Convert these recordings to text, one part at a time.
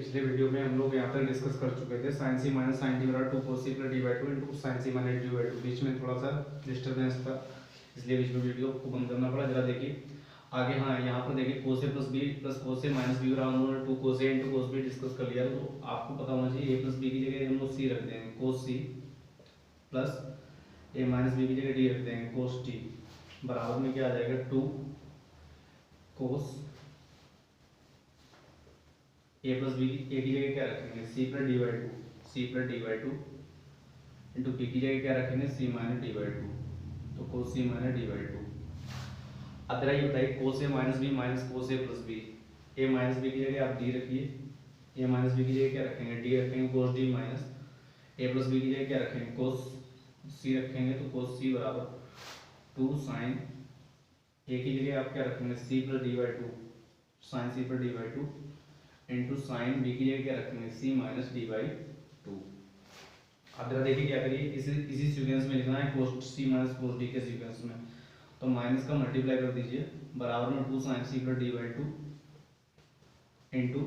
पिछले वीडियो में हम लोग यहाँ पर डिस्कस कर चुके थे sine C minus sine T बराबर 2 cos c plus D by two into sine C minus D by two. बीच में थोड़ा सा डिस्टर्बेंस था, इसलिए बीच में वीडियो को बंद करना पड़ा। जरा देखिए आगे। हाँ, यहाँ पर देखिए cos a plus B plus cos a minus B बराबर हम लोगों ने 2 cos a into cos b discuss कर लिया। तो आपको पता होना चाहिए a प्लस बी की जगह हम लोग c रख देंगे cos c plus a minus B की जगह d रख देंगे cos t बराबर में क्या आ जाएगा 2 cos A plus B A की जगह क्या रखेंगे C plus D by two, C plus D by two into B की जगह क्या रखेंगे C minus D by two, तो cos C minus D by two. अब जरा ये बताइए cos A minus B minus cos A plus B, A minus B की जगह आप डी रखिए, ए माइनस बी की जगह क्या रखेंगे डी रखेंगे कोस डी माइनस ए प्लस बी की जगह क्या रखेंगे कोस सी रखेंगे, तो कोस सी बराबर 2 साइन ए की जगह आप क्या रखेंगे C plus D by two, sine C plus D by two into sine B की जगह क्या रखेंगे C minus D by two. अब जरा देखिए क्या करिए, इसी सीक्वेंस में लिखना है कोस सी माइनस कोस डी के सीक्वेंस में, तो माइनस का मल्टीप्लाई कर दीजिए बराबर में 2 sine C plus D by two into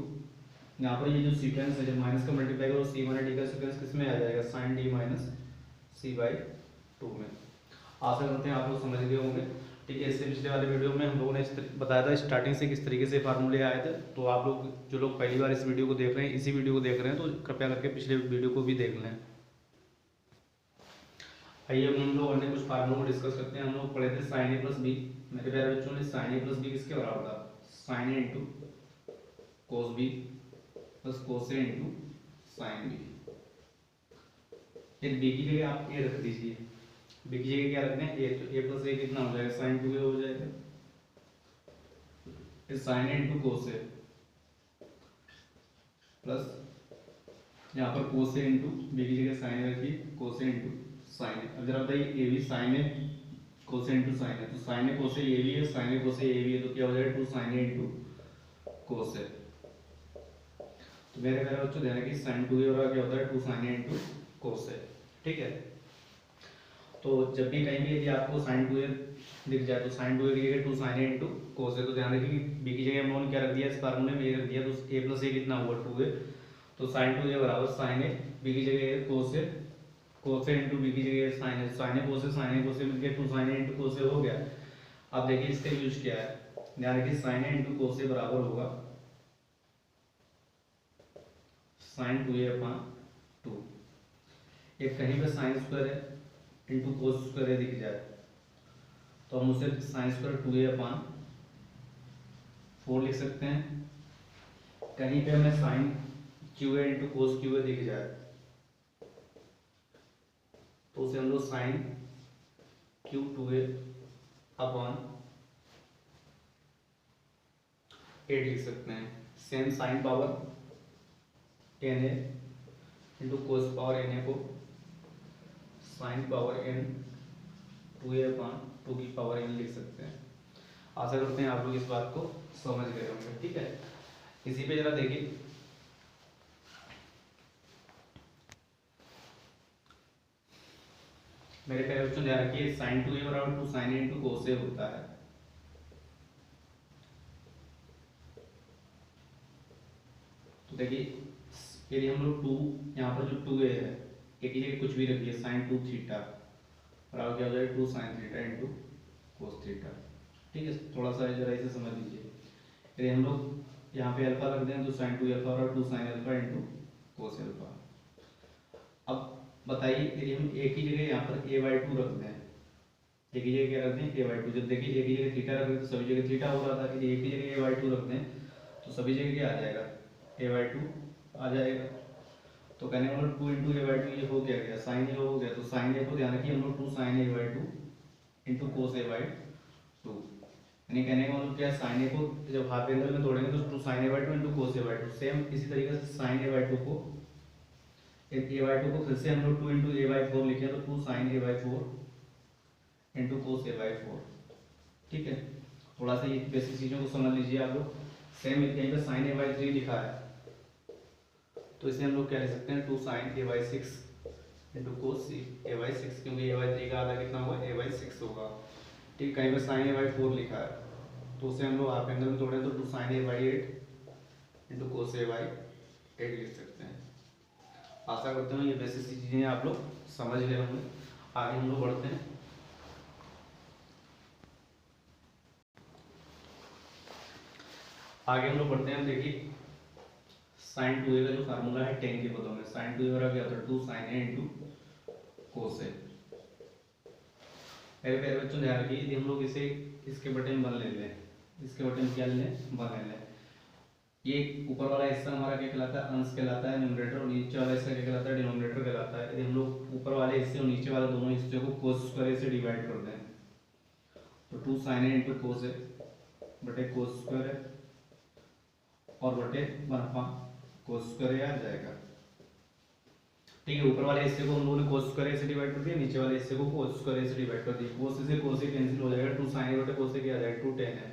यहाँ पर ये जो सीक्वेंस है जब माइनस का मल्टीप्लाई करो सी माइनस डी का सीक्वेंस किस में आ जाएगा sine D minus C by two में। आशा करते हैं आप लोग समझ गए होंगे। ठीक है, इससे पिछले वाले वीडियो में हम लोगों ने बताया था स्टार्टिंग से किस तरीके से फार्मूले आए थे। तो आप लोग जो लोग पहली बार इस वीडियो को देख रहे हैं, इसी वीडियो को देख रहे हैं, तो कृपया करके पिछले वीडियो को भी देख लें। आइए अब हम लोग अन्य कुछ फार्मूलों को डिस्कस करते हैं। हम लोग पढ़े थे साइन ए प्लस बी। मेरे प्यारे बच्चों ने साइन ए प्लस बी किसके बराबर था sine A into cos B plus cos A into sine B. B की जगह आप ए रख दीजिए, बी की जगह क्या रखना है ए, तो ए प्लस ए कितना हो जाएगा साइन 2a हो जाएगा, फिर sign A into cos A plus यहाँ पर कोस ए इंटू बी की जगह साइन ए रखिए कोस ए इंटू साइन ए। अब जरा बताइए ए भी sign A cos A into sign ए, तो साइन ए कोस ए भी है, साइन ए कोस ए भी है, तो क्या हो जाएगा 2 साइन ए इंटू कोस ए। तो मेरे प्यारे बच्चों ध्यान रखिए साइन 2a और क्या होता है 2 साइन ए इंटू कोस ए। ठीक है, तो जब भी कहीं भी यदि आपको साइन 2a दिख जाए तो साइन 2a की जगह 2 साइन ए इंटू कोस ए, तो ध्यान रखिए कि बी की जगह हम लोगों ने क्या रख दिया इस फार्मूले में ए रख दिया, तो a प्लस ए कितना हुआ 2a, तो साइन 2a बराबर साइन ए बी की जगह कोस ए, कोस ए इंटू बी की जगह साइन ए, साइन ए कोस ए, साइन ए कोस ए मिलकर 2 साइन ए इंटू कोस ए हो गया। अब देखिए इसका यूज क्या है, ध्यान रखिए साइन ए इंटू कोस ए बराबर होगा साइन 2a अपॉन 2। एक कहीं पे साइन स्क्वायर है इंटू कोस स्क्वायर दिख जाए तो हम उसे साइन स्क्वायर 2a अपॉन 4 लिख सकते हैं। कहीं पे हमें sine Q A into cos Q A दिख जाए तो उसे हम लोग साइन क्यू 2a अपॉन 8 लिख सकते हैं। Same sine power N A into cos power N A को sine power N 2a upon 2 की पावर एन लिख सकते हैं। आशा करते हैं आप लोग इस बात को समझ गए होंगे। ठीक है, इसी पे जरा देखिए मेरे प्यारे बच्चों ध्यान रखिए साइन 2a बराबर 2 साइन ए इंटू कोस ए होता है। तो देखिए यदि हम लोग 2 यहाँ पर जो 2a है एक ही जगह कुछ भी रखिए साइन 2 थीटा बराबर क्या हो जाएगा 2 sine theta into cos theta. ठीक है, थोड़ा सा जरा इसे समझ लीजिए। यदि हम लोग यहाँ पे अल्फा रख दें तो साइन 2 अल्फा और 2 sine alpha into cos alpha. अब बताइए यदि हम एक ही जगह यहाँ पर a बाई 2 रख दें, एक ही जगह क्या रख दें a बाई 2, जब देखिए एक ही जगह थीटा रख दें तो सभी जगह थीटा हो रहा था, यदि एक ही जगह a बाई 2 रख दें तो सभी जगह क्या आ जाएगा a बाई 2 आ जाएगा। तो कहने का मतलब 2 इंटू ए बाई 2 ये हो गया साइन ए हो गया, तो साइन ए को ध्यान रखिए हम लोग 2 sine A by 2 into cos A by 2, यानी कहने का मतलब क्या साइन ए को जब हाफ एंगल में तोड़ेंगे तो 2 sine A by 2 into cos A by 2। Same इसी तरीके से साइन ए बाई 2 को ए बाई 2 को फिर से हम लोग 2 इंटू ए बाई 4 लिखे तो 2 sine A by 4 into cos A by 4। ठीक है, थोड़ा सा ये बेसिक चीज़ों को समझ लीजिए आप लोग। सेम यहीं पर साइन ए बाई 3 लिखा है तो इसे हम लोग क्या लिख सकते हैं 2 sine A by 6 into cos A by 6, क्योंकि ए बाई 3 का आधा कितना होगा ए बाई 6 होगा। ठीक, कहीं पर साइन ए बाई 4 लिखा है तो उसे हम लोग हाफ एंगल में तोड़ें तो 2 sine A by 8 into cos A by 8 लिख सकते हैं। आशा करते हैं ये बेसिक चीज़ें आप लोग समझ गए होंगे। आगे हम लोग बढ़ते हैं। आगे हम लोग बढ़ते हैं। देखिए साइन 2a का जो फार्मूला है टेन के पदों में, साइन 2a बराबर क्या होता है, 2 sin a इंटू कोस ए। मेरे प्यारे बच्चों ध्यान रखिए, यदि हम लोग इसे इसके बटे में 1 ले लें, इसके बटे में क्या ले लें, 1 ले लें, ये ऊपर वाला हिस्सा हमारा क्या कहलाता है, अंश कहलाता है न्यूमरेटर, और नीचे वाला हिस्सा क्या कहलाता है, डिनोमिनेटर कहलाता है। यदि हम लोग ऊपर वाले हिस्से और नीचे वाले दोनों हिस्से को कोस स्क्वायर से डिवाइड कर दें तो 2 sin a इंटू कोस ए बटे कोस स्क्वायर है और बटे 1 कोस स्क्वायर आ जाएगा। ठीक है, ऊपर वाले हिस्से को हम लोगों ने कोस स्क्वायर से डिवाइड कर दिया, नीचे वाले हिस्से को कोस स्क्वायर से डिवाइड कर दिया। कोस से कोस कैंसिल हो जाएगा, 2 sin a बटे कोस क्या आ जाएगा, 2 tan है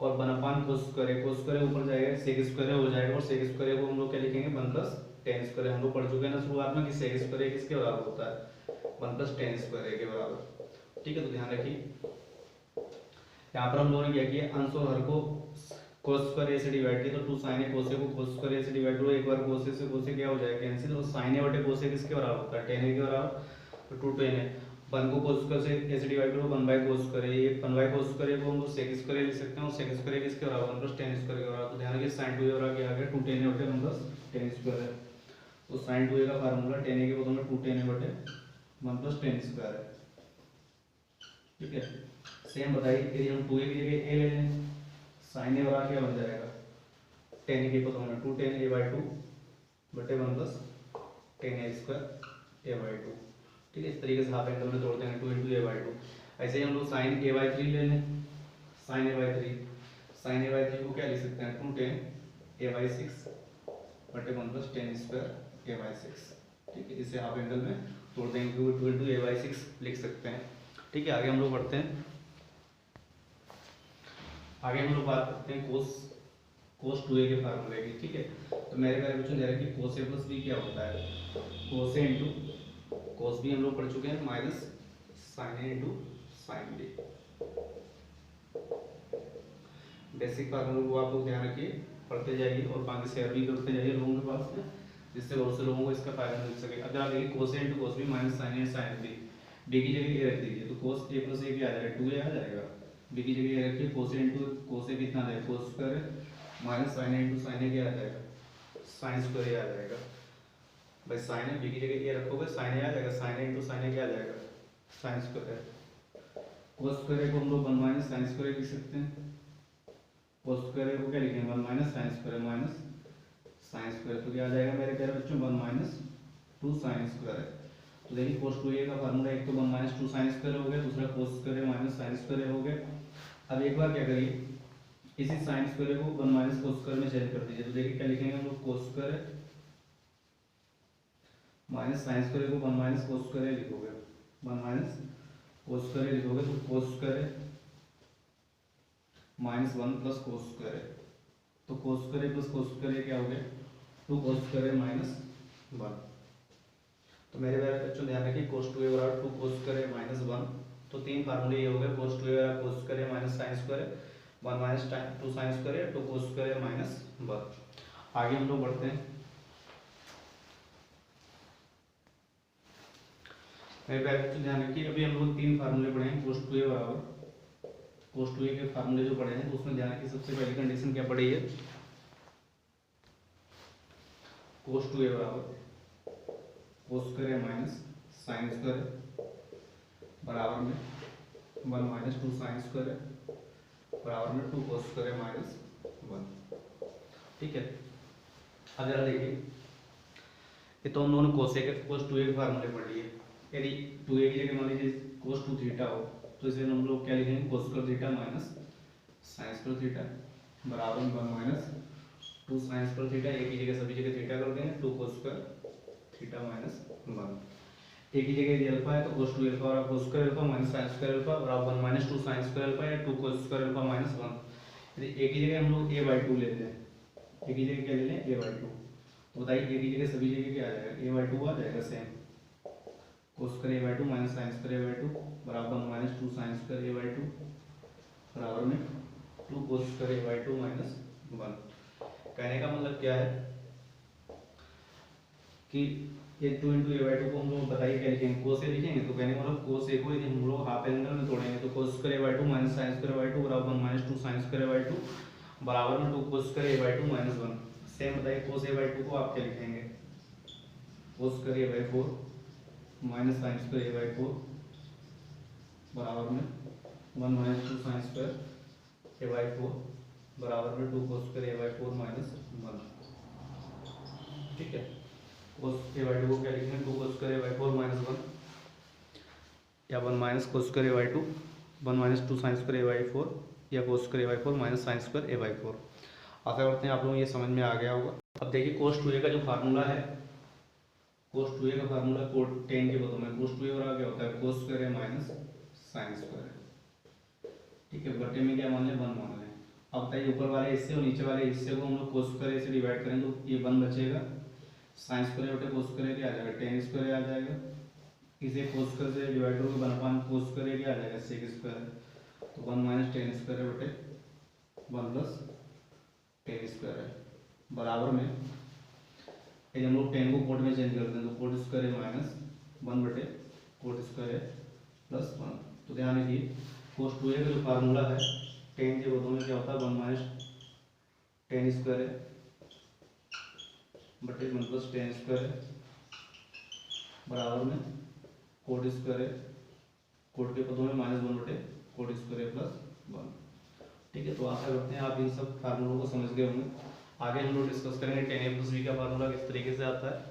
और 1 कोस स्क्वायर ऊपर जाएगा, सेक स्क्वायर हो जाएगा और सेक स्क्वायर को हम लोग क्या लिखेंगे, 1 प्लस tan स्क्वायर। हम लोग पढ़ चुके हैं ना शुरुआत में कि सेक स्क्वायर किसके बराबर होता है, 1 प्लस tan स्क्वायर के बराबर। ठीक है, तो ध्यान रखिए यहाँ पर हम लोगों ने क्या किया, अंश और हर को कोस स्क्वायर से डिवाइड किया, तो 2 sin a कोस को कोस स्क्वायर से डिवाइड करो, एक बार कोस से कोस क्या हो जाएगा, कैंसिल, और sin a बटे कोस किसके बराबर होता है, tan के बराबर, तो 2 tan है। 1 को कोस स्क्वायर से ऐसे डिवाइड करो, 1 बाय कोस स्क्वायर, ये 1 बाय कोस स्क्वायर को हम लोग sec स्क्वायर लिख सकते हैं और sec स्क्वायर किसके बराबर, 1 प्लस tan स्क्वायर के बराबर। तो ध्यान रखिए sin 2a बराबर क्या आ गया, 2 tan बटे 1 प्लस tan स्क्वायर है। तो sin 2a का फार्मूला tan के बदले में 2 tan बटे 1 प्लस tan स्क्वायर है। ठीक है, सेम बताइए, यदि हम 2a की जगह a ले लें, sin a बराबर क्या बन जाएगा, tan के पदों में 2 tan a/2 बटे 1 plus tan a square a/2। ठीक है, इस तरीके से हाफ एंगल में तोड़ देंगे, 2 इंटू a/2। ऐसे ही हम लोग sin a/3 ले लें, sin a/3 को क्या लिख सकते हैं, 2 tan a/6 बटे 1 प्लस tan स्क्वायर a/6। ठीक है, इसे हाफ एंगल में तोड़ देंगे, 2 इंटू a/6 लिख सकते हैं। ठीक है, आगे हम लोग बढ़ते हैं। आगे हम लोग बात करते हैं कोस 2a के फार्मूले की। ठीक है, तो मेरे प्यारे बच्चों ध्यान रखिए, कोस a प्लस b क्या होता है, cos a into cos b हम लोग पढ़ चुके हैं, minus sine a into sine b। Basic फार्मूले को आप लोग ध्यान रखिए, पढ़ते जाइए और बाकी शेयर भी करते जाइए लोगों के पास में, जिससे बहुत से लोगों को इसका फायदा मिल सके। अब आप देखिए cos a into cos b minus sine a sine b, b की जगह a रख दीजिए, तो कोस a प्लस a क्या आ जाएगा, 2a आ जाएगा। b की जगह a रखिए, cos a into cos a कितना आ जाएगा, cos square minus sine a into sine a क्या आ जाएगा, साइन स्क्वायर आ जाएगा। भाई साइन है, b की जगह a रखोगे साइन a आ जाएगा, sine a into sine a क्या आ जाएगा, साइन स्क्वायर। कोस स्क्वायर को हम लोग 1 माइनस साइन स्क्वायर लिख सकते हैं, कोस स्क्वायर को क्या लिखेंगे, 1 minus sine square minus sine square, तो क्या आ जाएगा मेरे प्यारे बच्चों, 1 माइनस 2 साइन स्क्वायर है। तो देखिए कोस 2a का फार्मूला एक तो 1 माइनस 2 साइन स्क्वायर हो गया, दूसरा कोस स्क्वायर माइनस साइन स्क्वायर हो गया। अब एक बार क्या करिए, इसी साइन स्क्वायर को 1 माइनस कोस स्क्वायर में चेंज कर दीजिए, तो देखिए क्या लिखेंगे हम लोग, कोस स्क्वायर माइनस साइन स्क्वायर को 1 माइनस कोस स्क्वायर लिखोगे, 1 माइनस कोस स्क्वायर लिखोगे, तो cos square minus 1 plus cos square, तो cos square plus cos square क्या हो गया, 2 कोस स्क्वायर माइनस 1। तो मेरे प्यारे बच्चों ध्यान रखिए, कोस 2a बराबर 2 कोस स्क्वायर माइनस 1, तो तीन फार्मूले ये हो गए, कोस 2a बराबर कोस square minus sine square, 1 minus 2 sine square, 2 कोस स्क्वायर माइनस 1। आगे हम लोग बढ़ते हैं। मेरे प्यारे बच्चों ध्यान रखिए, अभी हम लोग तीन फार्मूले पढ़े हैं, कोस 2a बराबर, कोस 2a के फार्मूले जो पढ़े हैं उसमें ध्यान रखिए, सबसे पहली कंडीशन क्या पढ़ी है, कोस 2a बराबर कोस स्क्वायर माइनस साइन स्क्वायर बराबर में 1 माइनस 2 साइन स्क्वायर बराबर में 2 कोस स्क्वायर माइनस 1। ठीक है, अब जरा देखिए, ये तो हम लोगों ने कोस 2a के फार्मूले पढ़ लिए। यदि 2a की जगह मान लीजिए कोस 2 थीटा हो, तो इसे हम लोग क्या लिखेंगे, cos square theta minus sine square theta बराबर में 1 माइनस 2 साइन स्क्वायर थीटा, एक ही जगह सभी जगह थीटा कर देंगे, 2 कोस स्क्वायर थीटा माइनस 1। एक ही जगह यदि अल्फा है तो कोस 2 अल्फा और cos square alpha minus sine square alpha बराबर 1 माइनस 2 साइन स्क्वायर अल्फा या 2 कोस स्क्वायर अल्फा माइनस 1। यदि एक ही जगह हम लोग a/2 ले लें, एक ही जगह क्या ले लें, a/2, तो बताइए एक ही जगह सभी जगह क्या आ जाएगा, a/2 आ जाएगा same, cos square a/2 minus sine square a/2 बराबर 1 माइनस 2 साइन स्क्वायर a/2 बराबर में 2 कोस स्क्वायर a/2 माइनस 1। कहने का मतलब क्या है कि ये 2 इंटू ए बाई टू को हम लोग बताइए क्या लिखेंगे, कोस ए लिखेंगे। तो कहने मतलब कोस ए को यदि हम लोग हाफ एंगल में तोड़ेंगे तो cos square A by two minus sine square A by two बराबर 1 minus 2 sine square A by two बराबर में 2 cos square A by two minus 1। Same बताइए कोस ए बाई टू को आप क्या लिखेंगे, cos square A by 4 minus sine square A by 4 बराबर में 1 minus 2 sine square A by 4 बराबर में 2 cos square A by 4 minus 1। ठीक है, कोस ए बाई टू को क्या लिखेंगे, 2 cos square A by 4 minus 1 या 1 minus cos square A by 2 1 minus 2 sine square A by 4 या cos square A by 4 minus sine square A by 4। आशा करते हैं आप लोगों को ये समझ में आ गया होगा। अब देखिए कोस 2a का जो फार्मूला है, कोस 2a का फार्मूला टेन के बदले में कोस 2a बराबर क्या होता है, कोस स्क्वायर है माइनस साइन स्क्वायर है। ठीक है, बटे में क्या मान लें, 1 मान लें। अब बताइए ऊपर वाले हिस्से और नीचे वाले हिस्से को हम लोग कोस स्क्वायर से डिवाइड करें तो ये 1 बचेगा, साइन स्क्वायर बटे कोस स्क्वायर आ जाएगा, टेन स्क्वायर आ जाएगा। इसे कोस स्क्वायर से डिवाइड करोगे 1 कोस स्क्वायर आ जाएगा, सेक स्क्वायर। तो 1 माइनस टेन स्क्वायर बटे 1 प्लस टेन स्क्वायर है बराबर में, यदि हम लोग टेन को कोट में चेंज करते हैं तो कोट स्क्वायर है माइनस 1 बटे कोट स्क्वायर है प्लस 1। तो ध्यान रखिए कोस 2a का जो फार्मूला है टेन के बदलों में क्या होता है, 1 माइनस टेन स्क्वायर है बटे 1 प्लस टेन स्क्वायर है बराबर में कोट स्क्वायर है, कोट के पदों में माइनस 1 बटे कोट स्क्वायर है प्लस 1। ठीक है, तो आशा करते हैं आप इन सब फार्मूलों को समझ गए होंगे। आगे हम लोग डिस्कस करेंगे टेन ए प्लस बी का फार्मूला किस तरीके से आता है।